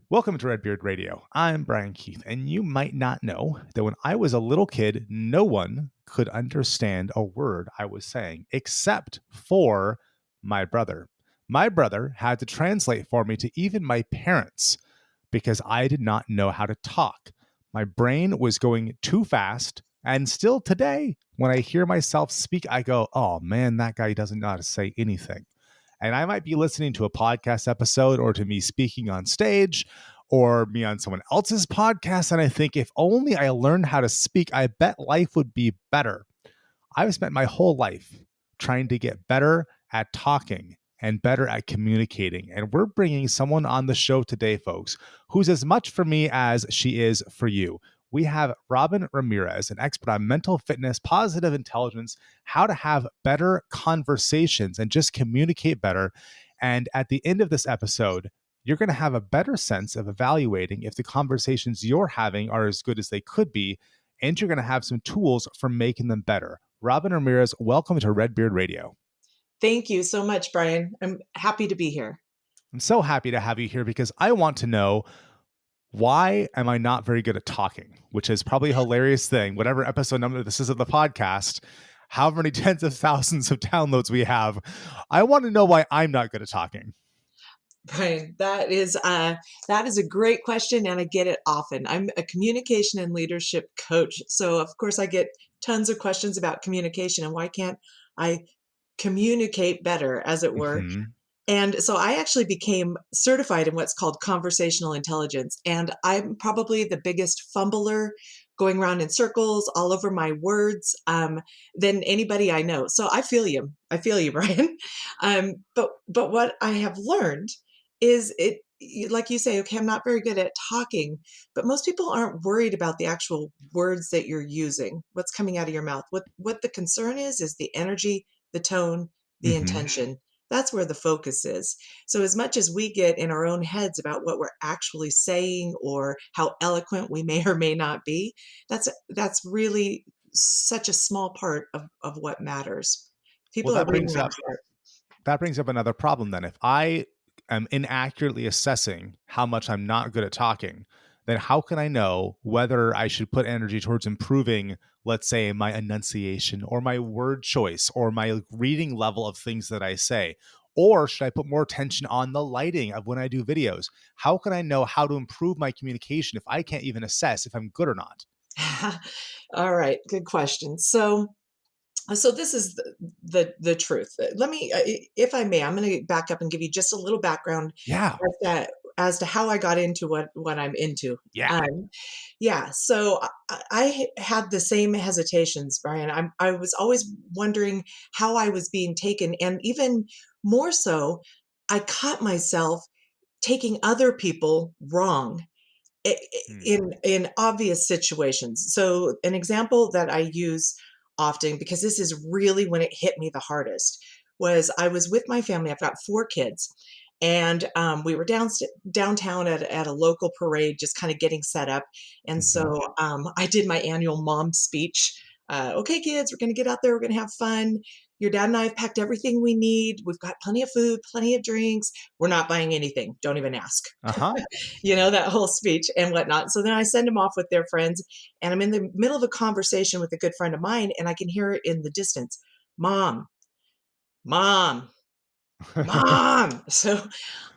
Welcome to Redbeard Radio. I'm Brian Keith, and you might not know that when I was a little kid, no one could understand a word I was saying except for my brother. My brother had to translate for me to even my parents because I did not know how to talk. My brain was going too fast, and still today, when I hear myself speak, I go, oh man, that guy doesn't know how to say anything. And I might be listening to a podcast episode or to me speaking on stage or me on someone else's podcast. And I think if only I learned how to speak, I bet life would be better. I've spent my whole life trying to get better at talking and better at communicating. And we're bringing someone on the show today, folks, who's as much for me as she is for you. We have Robyn Ramirez, an expert on mental fitness, positive intelligence, how to have better conversations and just communicate better. And at the end of this episode, you're going to have a better sense of evaluating if the conversations you're having are as good as they could be, and you're going to have some tools for making them better. Robyn Ramirez, welcome to Redbeard Radio. Thank you so much, Brian. I'm happy to be here. I'm so happy to have you here because I want to know, why am I not very good at talking? Which is probably a hilarious thing. Whatever episode number this is of the podcast, however many tens of thousands of downloads we have, I want to know why I'm not good at talking. Brian, that is a great question, and I get it often. I'm a communication and leadership coach, so of course I get tons of questions about communication and why can't I communicate better, as it were. Mm-hmm. And so I actually became certified in what's called conversational intelligence. And I'm probably the biggest fumbler, going around in circles all over my words, than anybody I know. So I feel you. I feel you, Brian. But what I have learned is like you say, okay, I'm not very good at talking, but most people aren't worried about the actual words that you're using, what's coming out of your mouth. What the concern is the energy, the tone, the intention. That's where the focus is. So as much as we get in our own heads about what we're actually saying or how eloquent we may or may not be, that's really such a small part of what matters. People Well, are reading that chart. that brings up another problem then. If I am inaccurately assessing how much I'm not good at talking, then how can I know whether I should put energy towards improving, let's say, my enunciation or my word choice or my reading level of things that I say? Or should I put more attention on the lighting of when I do videos? How can I know how to improve my communication if I can't even assess if I'm good or not? All right, good question. So this is the truth. Let me, if I may, I'm going to back up and give you just a little background Yeah. as to how I got into what I'm into. Yeah. Yeah. So I had the same hesitations, Brian. I was always wondering how I was being taken, and even more so, I caught myself taking other people wrong in obvious situations. So an example that I use often, because this is really when it hit me the hardest, was I was with my family. I've got 4 kids, and we were downtown at a local parade, just kind of getting set up. And so I did my annual mom speech. Okay, kids, we're going to get out there. We're going to have fun. Your dad and I have packed everything we need. We've got plenty of food, plenty of drinks. We're not buying anything. Don't even ask. Uh-huh. That whole speech and whatnot. So then I send them off with their friends, and I'm in the middle of a conversation with a good friend of mine, and I can hear it in the distance, Mom, Mom, Mom. So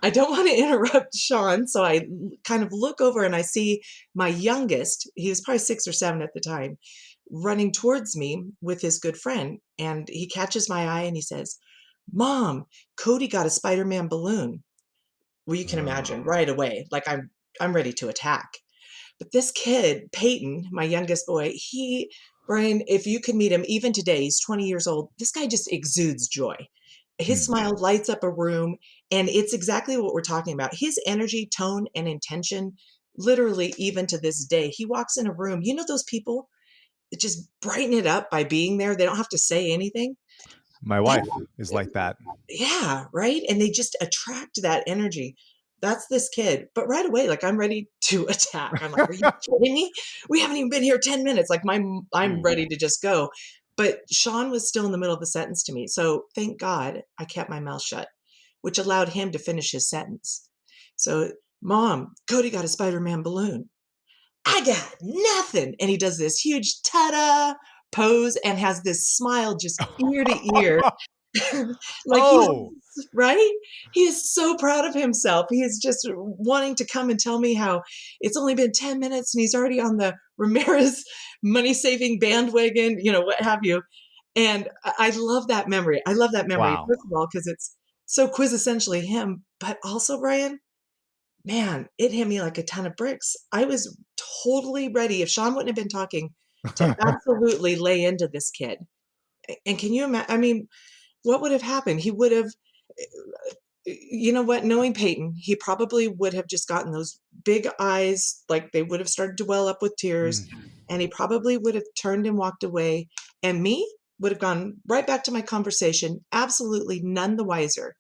I don't want to interrupt Sean. So I kind of look over and I see my youngest, he was probably 6 or 7 at the time, running towards me with his good friend. And he catches my eye and he says, Mom, Cody got a Spider-Man balloon. Well, you can imagine right away, like I'm ready to attack. But this kid, Peyton, my youngest boy, Brian, if you could meet him even today, he's 20 years old. This guy just exudes joy. His smile lights up a room, and it's exactly what we're talking about. His energy, tone, and intention, literally, even to this day, he walks in a room. You know those people that just brighten it up by being there? They don't have to say anything. My wife is like that. Yeah, right? And they just attract that energy. That's this kid. But right away, like I'm ready to attack. I'm like, are you kidding me? We haven't even been here 10 minutes. Like I'm ready to just go. But Sean was still in the middle of the sentence to me. So thank God I kept my mouth shut, which allowed him to finish his sentence. So Mom, Cody got a Spider-Man balloon. I got nothing. And he does this huge ta-da pose and has this smile just ear to ear. Like he's Oh, right? He is so proud of himself. He is just wanting to come and tell me how it's only been 10 minutes and he's already on the Ramirez money-saving bandwagon, what have you. And I love that memory. I love that memory, wow. first of all, because it's so quintessentially him, but also, Brian, man, it hit me like a ton of bricks. I was totally ready, if Sean wouldn't have been talking, to absolutely lay into this kid. And can you imagine? I mean, what would have happened? He would have, you know what, knowing Peyton, he probably would have just gotten those big eyes, like they would have started to well up with tears, Mm, and he probably would have turned and walked away. And me would have gone right back to my conversation, absolutely none the wiser.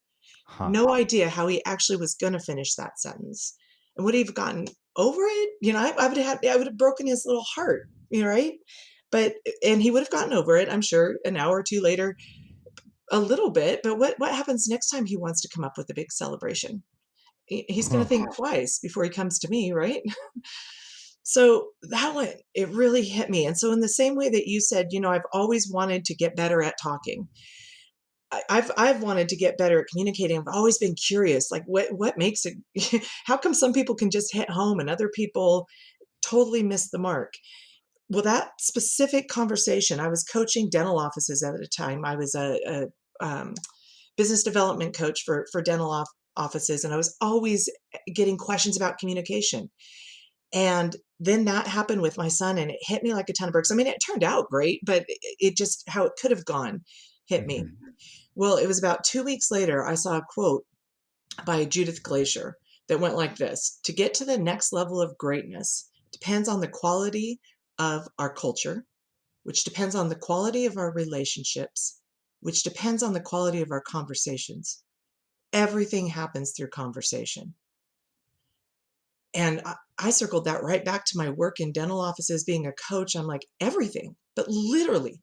huh. No idea how he actually was going to finish that sentence. And would he have gotten over it? I would have broken his little heart, right? But, and he would have gotten over it, I'm sure, an hour or two later, a little bit. But what happens next time he wants to come up with a big celebration? He's going to Huh. think twice before he comes to me, right? So that one, it really hit me. And so, in the same way that you said, I've always wanted to get better at talking. I've wanted to get better at communicating. I've always been curious, like what makes it? How come some people can just hit home and other people totally miss the mark? Well, that specific conversation, I was coaching dental offices at the time. I was a business development coach for dental offices, and I was always getting questions about communication. And then that happened with my son, and it hit me like a ton of bricks. I mean, it turned out great, but it just how it could have gone hit me. Mhm. Well, it was about 2 weeks later, I saw a quote by Judith Glacier that went like this: to get to the next level of greatness depends on the quality of our culture, which depends on the quality of our relationships, which depends on the quality of our conversations. Everything happens through conversation. And I circled that right back to my work in dental offices, being a coach. I'm like, everything, but literally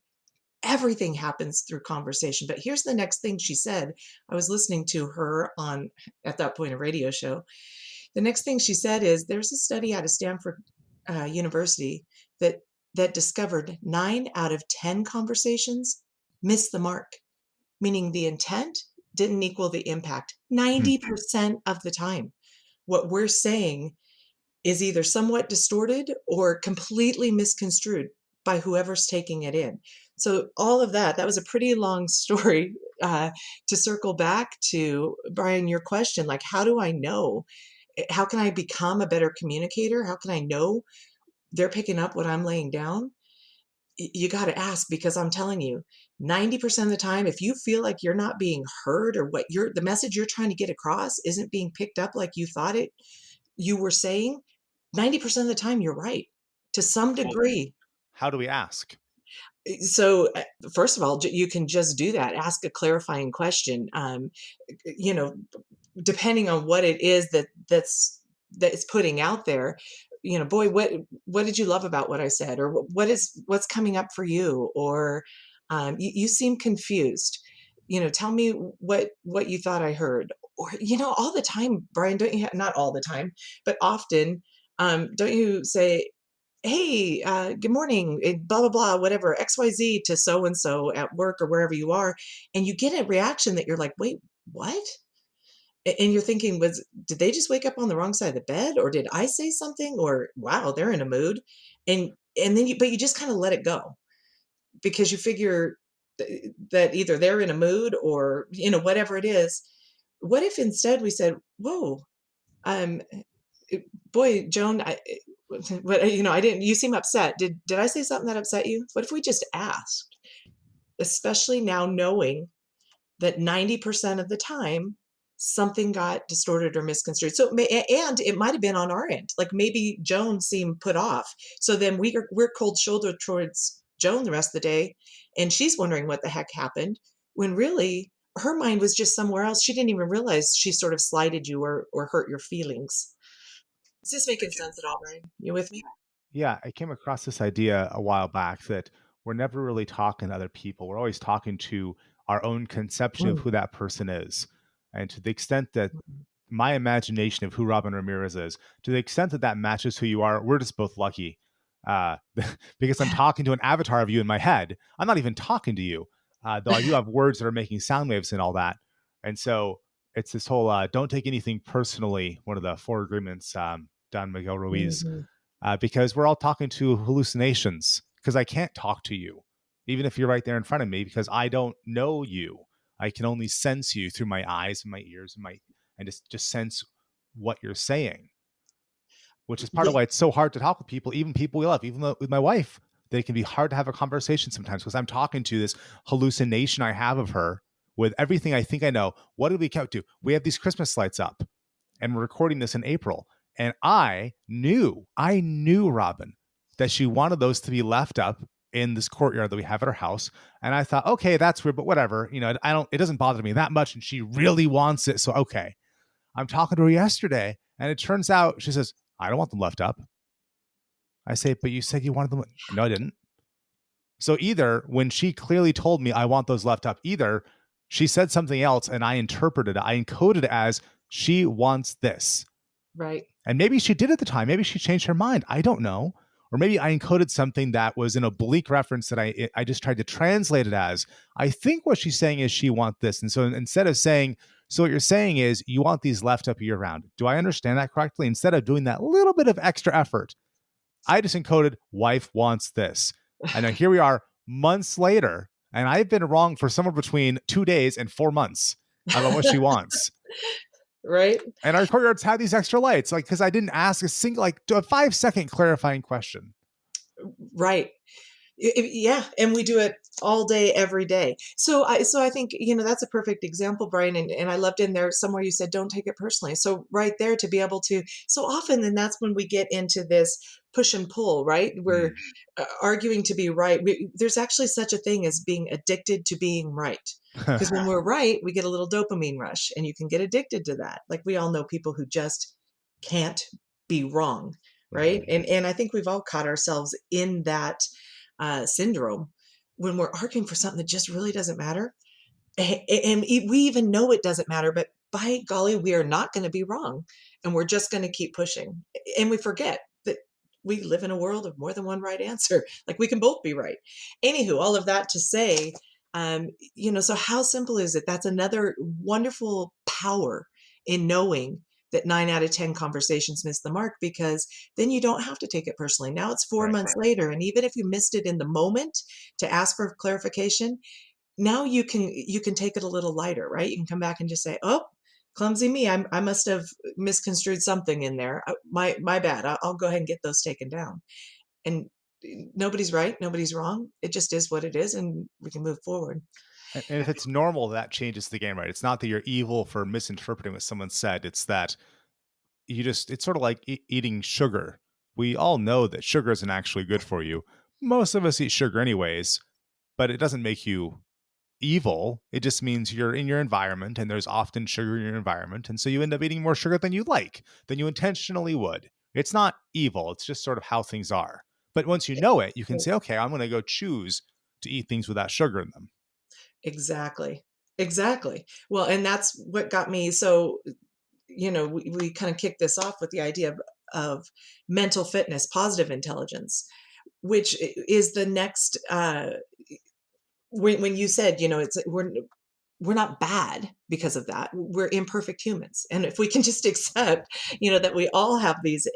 everything happens through conversation. But here's the next thing she said. I was listening to her on, at that point, a radio show. The next thing she said is there's a study out of Stanford University that discovered 9 out of 10 conversations miss the mark, meaning the intent didn't equal the impact Hmm. 90% of the time. What we're saying is either somewhat distorted or completely misconstrued by whoever's taking it in. So all of that was a pretty long story to circle back to, Brian, your question, like, how do I know? How can I become a better communicator? How can I know they're picking up what I'm laying down? You got to ask, because I'm telling you, 90% of the time, if you feel like you're not being heard, or the message you're trying to get across isn't being picked up like you thought you were saying, 90% of the time you're right to some Well, degree. how do we ask? So first of all, you can just do that. Ask a clarifying question. You know, depending on what it is that's putting out there, boy, what did you love about what I said? Or what's coming up for you? Or you seem confused. Tell me what you thought I heard. Or all the time, Brian, don't you not all the time, but often, don't you say, hey, good morning, blah, blah, blah, whatever, XYZ to so and so at work or wherever you are. And you get a reaction that you're like, wait, what? And you're thinking, did they just wake up on the wrong side of the bed? Or did I say something? Or wow, they're in a mood. And then but you just kind of let it go, because you figure that either they're in a mood or, whatever it is. What if instead we said, whoa, um, boy, Joan, I didn't, you seem upset. Did I say something that upset you? What if we just asked? Especially now knowing that 90% of the time something got distorted or misconstrued. So and it might have been on our end. Like maybe Joan seemed put off. So then we're cold shoulder towards Joan the rest of the day, and she's wondering what the heck happened, when really her mind was just somewhere else. She didn't even realize she sort of slighted you or hurt your feelings. Is this making sense at all, Brian? You with me? Yeah, I came across this idea a while back that we're never really talking to other people. We're always talking to our own conception of Mm, who that person is. And to the extent that my imagination of who Robyn Ramirez is, to the extent that that matches who you are, we're just both lucky. Uh, because I'm talking to an avatar of you in my head. I'm not even talking to you, though I do have words that are making sound waves and all that. And so it's this whole don't take anything personally, one of the four agreements, Don Miguel Ruiz, Mhm. because we're all talking to hallucinations, because I can't talk to you, even if you're right there in front of me, because I don't know you. I can only sense you through my eyes and my ears and just sense what you're saying, which is part of Yeah, why it's so hard to talk with people, even people we love, even though with my wife, they can be hard to have a conversation sometimes because I'm talking to this hallucination I have of her with everything I think I know. What did we count to? We have these Christmas lights up and we're recording this in April. And I knew Robyn, that she wanted those to be left up in this courtyard that we have at our house. And I thought, okay, that's weird, but whatever. It doesn't bother me that much. And she really wants it. So, okay. I'm talking to her yesterday and it turns out she says, I don't want them left up. I say, but you said you wanted them. No, I didn't. So either when she clearly told me I want those left up, either she said something else and I encoded it as she wants this. right. And maybe she did at the time. Maybe she changed her mind. I don't know. Or maybe I encoded something that was an oblique reference that I just tried to translate it as. I think what she's saying is she wants this. And so instead of saying, so what you're saying is you want these left up year round. Do I understand that correctly? Instead of doing that little bit of extra effort, I just encoded wife wants this. And now here we are months later, and I've been wrong for somewhere between 2 days and 4 months about what she wants. Right. And our courtyards had these extra lights, like because I didn't ask a 5-second clarifying question. Right. Yeah, and we do it all day every day. So I think, that's a perfect example, Brian, and I loved in there somewhere you said don't take it personally. So right there, to be able to, so often then that's when we get into this push and pull, right? We're arguing to be right. There's actually such a thing as being addicted to being right, because when we're right, we get a little dopamine rush, and you can get addicted to that. Like, we all know people who just can't be wrong, right? And I think we've all caught ourselves in that syndrome when we're arguing for something that just really doesn't matter. And we even know it doesn't matter, but by golly, we are not going to be wrong. And we're just going to keep pushing. And we forget that we live in a world of more than one right answer. Like, we can both be right. Anywho, all of that to say, so how simple is it? That's another wonderful power in knowing that 9 out of 10 conversations miss the mark, because then you don't have to take it personally. Now it's 4 months later. And even if you missed it in the moment to ask for clarification, now you can take it a little lighter, right? You can come back and just say, "Oh, clumsy me. I must have misconstrued something in there. My bad. I'll go ahead and get those taken down." And nobody's right, nobody's wrong. It just is what it is, and we can move forward. And if it's normal, that changes the game, right? It's not that you're evil for misinterpreting what someone said. It's that it's sort of like eating sugar. We all know that sugar isn't actually good for you. Most of us eat sugar anyways, but it doesn't make you evil. It just means you're in your environment and there's often sugar in your environment. And so you end up eating more sugar than you like, than you intentionally would. It's not evil. It's just sort of how things are. But once you know it, you can say, okay, I'm going to go choose to eat things without sugar in them. Exactly. Exactly. Well, and that's what got me. So, we kind of kicked this off with the idea of mental fitness, positive intelligence, which is the next, when you said, it's we're not bad because of that. We're imperfect humans. And if we can just accept, that we all have these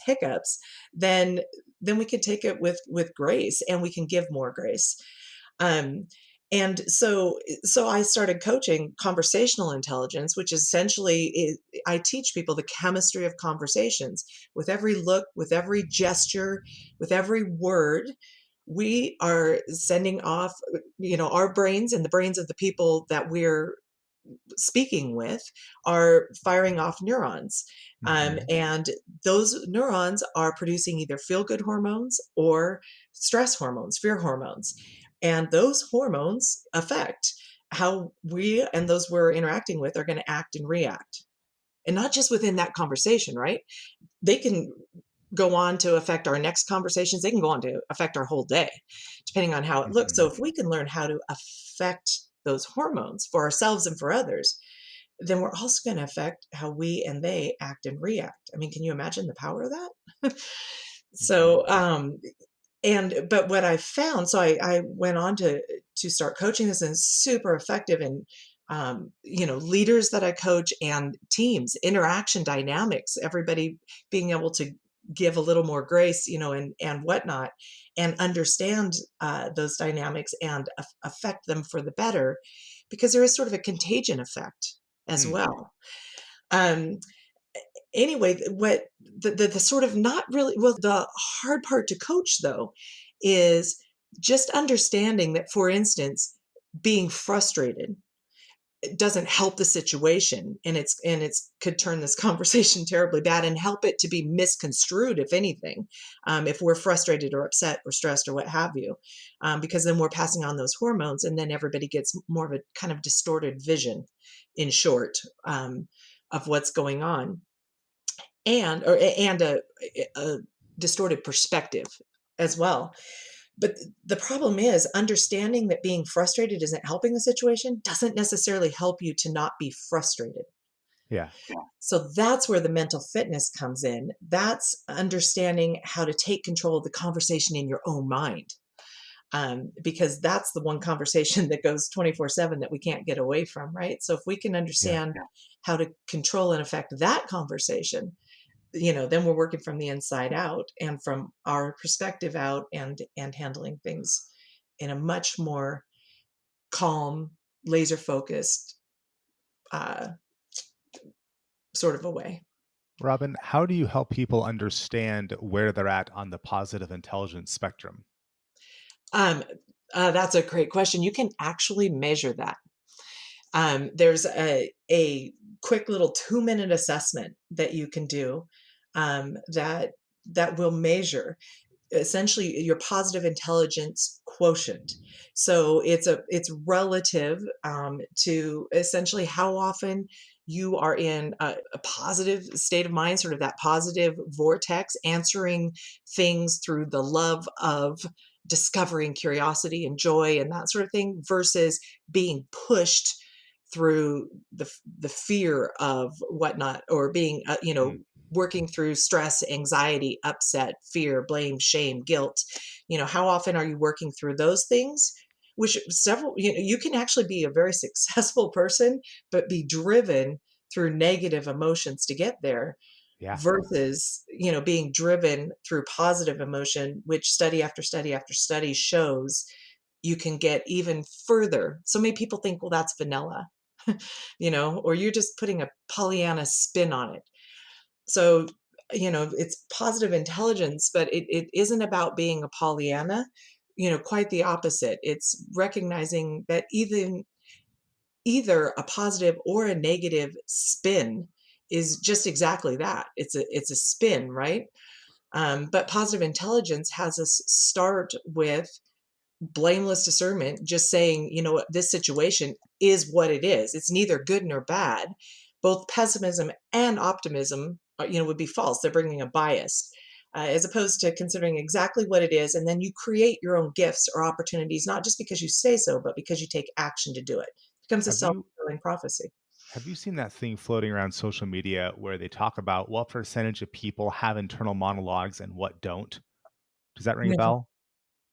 hiccups, then we can take it with grace, and we can give more grace. Um, and so I started coaching conversational intelligence, which essentially is, I teach people the chemistry of conversations. With every look, with every gesture, with every word, we are sending off, our brains and the brains of the people that we're speaking with are firing off neurons. And those neurons are producing either feel good hormones or stress hormones, fear hormones. And those hormones affect how we and those we're interacting with are going to act and react. And not just within that conversation, right? They can go on to affect our next conversations. They can go on to affect our whole day, depending on how it looks. So if we can learn how to affect those hormones for ourselves and for others, then we're also going to affect how we and they act and react. I mean, can you imagine the power of that? Mhm. So, but what I found, so I went on to start coaching this, and it's super effective in, leaders that I coach and teams, interaction dynamics, everybody being able to give a little more grace, and whatnot, and understand those dynamics and affect them for the better, because there is sort of a contagion effect as Mm. well. Um, anyway, what the sort of not really, well, the hard part to coach though is just understanding that, for instance, being frustrated, it doesn't help the situation, and it's could turn this conversation terribly bad and help it to be misconstrued, if anything, if we're frustrated or upset or stressed or what have you, because then we're passing on those hormones, and then everybody gets more of a kind of distorted vision, in short, of what's going on, and a distorted perspective as well. But the problem is understanding that being frustrated isn't helping the situation doesn't necessarily help you to not be frustrated. Yeah. So that's where the mental fitness comes in. That's understanding how to take control of the conversation in your own mind. Because that's the one conversation that goes 24/7 that we can't get away from, right? So if we can Yeah. understand how to control and affect that conversation, then we're working from the inside out and from our perspective out, and handling things in a much more calm, laser focused uh, sort of a way. Robyn, how do you help people understand where they're at on the positive intelligence spectrum? Um, that's a great question. You can actually measure that. There's a quick little 2-minute assessment that you can do, that will measure essentially your positive intelligence quotient. So it's relative, to essentially how often you are in a positive state of mind, sort of that positive vortex, answering things through the love of discovering curiosity and joy and that sort of thing, versus being pushed through the fear of whatnot, or being Mm. working through stress, anxiety, upset, fear, blame, shame, guilt. How often are you working through those things? Which several, you can actually be a very successful person, but be driven through negative emotions to get there, Yeah. versus, being driven through positive emotion, which study after study after study shows you can get even further. So many people think, well, that's vanilla, or you're just putting a Pollyanna spin on it. So, it's positive intelligence, but it isn't about being a Pollyanna, quite the opposite. It's recognizing that either a positive or a negative spin is just exactly that. It's a spin, right? But positive intelligence has us start with blameless discernment, just saying, what, this situation is what it is. It's neither good nor bad. Both pessimism and optimism, would be false. They're bringing a bias, as opposed to considering exactly what it is, and then you create your own gifts or opportunities, not just because you say so, but because you take action to do it. It becomes a Have self you fulfilling prophecy. have you seen that thing floating around social media where they talk about what percentage of people have internal monologues and what don't? Does that ring a No, bell?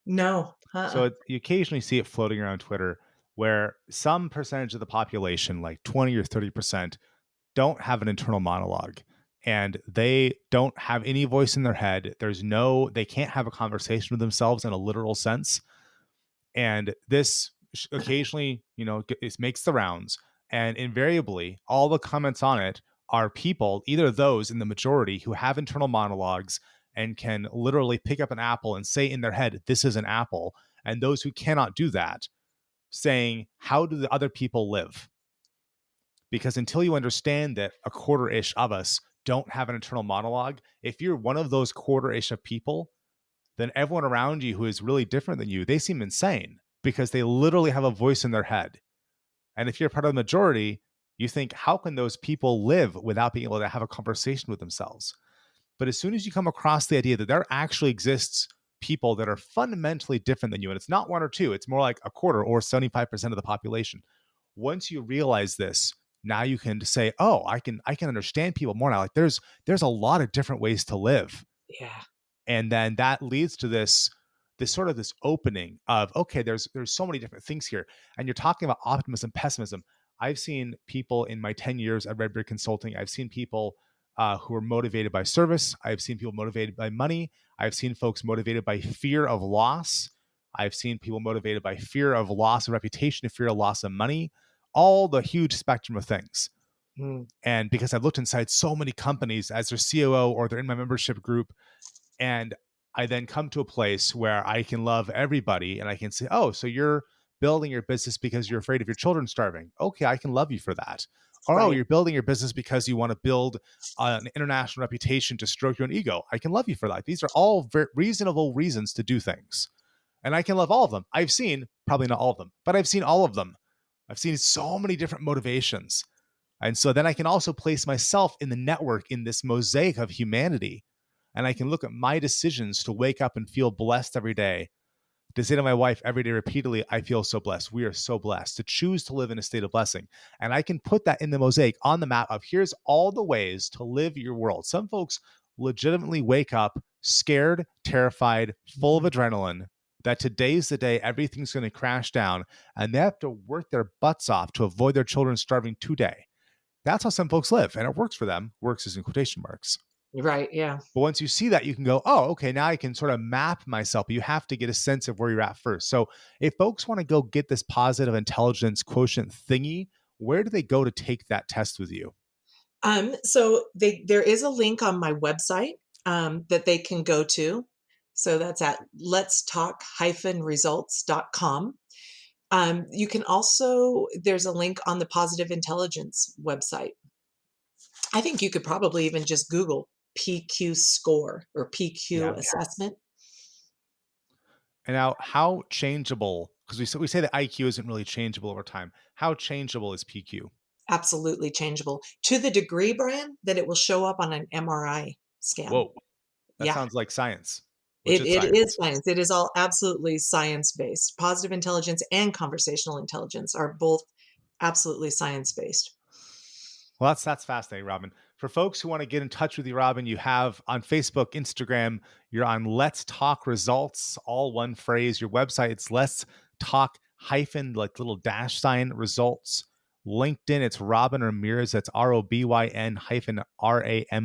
no, So you occasionally see it floating around Twitter where some percentage of the population, like 20 or 30%, don't have an internal monologue and they don't have any voice in their head. They can't have a conversation with themselves in a literal sense. And this occasionally, it makes the rounds. And invariably, all the comments on it are people, either those in the majority who have internal monologues and can literally pick up an apple and say in their head, this is an apple. And those who cannot do that, saying, how do the other people live? Because until you understand that a quarter ish of us don't have an internal monologue, if you're one of those quarter ish of people, then everyone around you who is really different than you, they seem insane because they literally have a voice in their head. And if you're part of the majority, you think, how can those people live without being able to have a conversation with themselves? But as soon as you come across the idea that there actually exists people that are fundamentally different than you, and it's not one or two, it's more like a quarter or 75% of the population. Once you realize this, now you can say, oh, I can understand people more now. Like there's a lot of different ways to live. Yeah. And then that leads to this sort of this opening of, okay, there's so many different things here. And you're talking about optimism, pessimism. I've seen people in my 10 years at Redbeard Consulting. I've seen people who are motivated by service. I've seen people motivated by money. I've seen folks motivated by fear of loss. I've seen people motivated by fear of loss of reputation, fear of loss of money, all the huge spectrum of things. Mm. And because I've looked inside so many companies as their COO or they're in my membership group, and I then come to a place where I can love everybody and I can say, oh, so you're building your business because you're afraid of your children starving. Okay, I can love you for that. Or, oh, Right. you're building your business because you want to build an international reputation to stroke your own ego. I can love you for that. These are all very reasonable reasons to do things. And I can love all of them. I've seen, probably not all of them, but I've seen all of them. I've seen so many different motivations. And so then I can also place myself in the network in this mosaic of humanity. And I can look at my decisions to wake up and feel blessed every day, to say to my wife every day repeatedly, I feel so blessed. We are so blessed to choose to live in a state of blessing. And I can put that in the mosaic on the map of here's all the ways to live your world. Some folks legitimately wake up scared, terrified, full of Mhm. adrenaline that today's the day everything's going to crash down and they have to work their butts off to avoid their children starving today. That's how some folks live, and it works for them. Works is in quotation marks. Right. Yeah. But once you see that, you can go, oh, okay, now I can sort of map myself. But you have to get a sense of where you're at first. So if folks want to go get this positive intelligence quotient thingy, where do they go to take that test with you? So there is a link on my website that they can go to. So that's at let's talk results.com. You can also, there's a link on the Positive Intelligence website. I think you could probably even just Google PQ score or PQ Yeah. assessment. And now, how changeable? Because we say that IQ isn't really changeable over time. How changeable is PQ? Absolutely changeable to the degree, Brian, that it will show up on an MRI scan. Whoa, that Yeah, sounds like science, it, legit it is science. science. It is all absolutely science based. Positive intelligence and conversational intelligence are both absolutely science based. Well, that's fascinating, Robyn. For folks who want to get in touch with you, Robyn, you have on Facebook, Instagram, you're on Let's Talk Results, all one phrase. Your website, it's Let's Talk hyphen, like little dash sign results. LinkedIn, it's Robyn Ramirez. That's ROBYN hyphen RAMIREZ.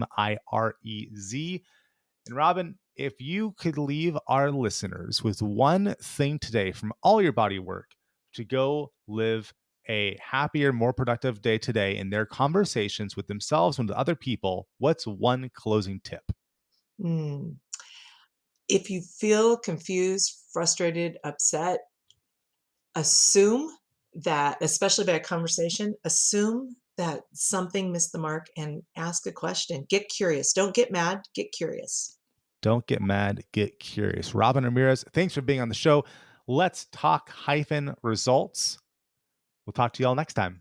And Robyn, if you could leave our listeners with one thing today from all your body work to go live a happier, more productive day today in their conversations with themselves and with other people, what's one closing tip? Mm. If you feel confused, frustrated, upset, assume that, especially by a conversation, assume that something missed the mark and ask a question. Get curious. Don't get mad, get curious. Don't get mad, get curious. Robyn Ramirez, thanks for being on the show. Let's talk hyphen results. We'll talk to you all next time.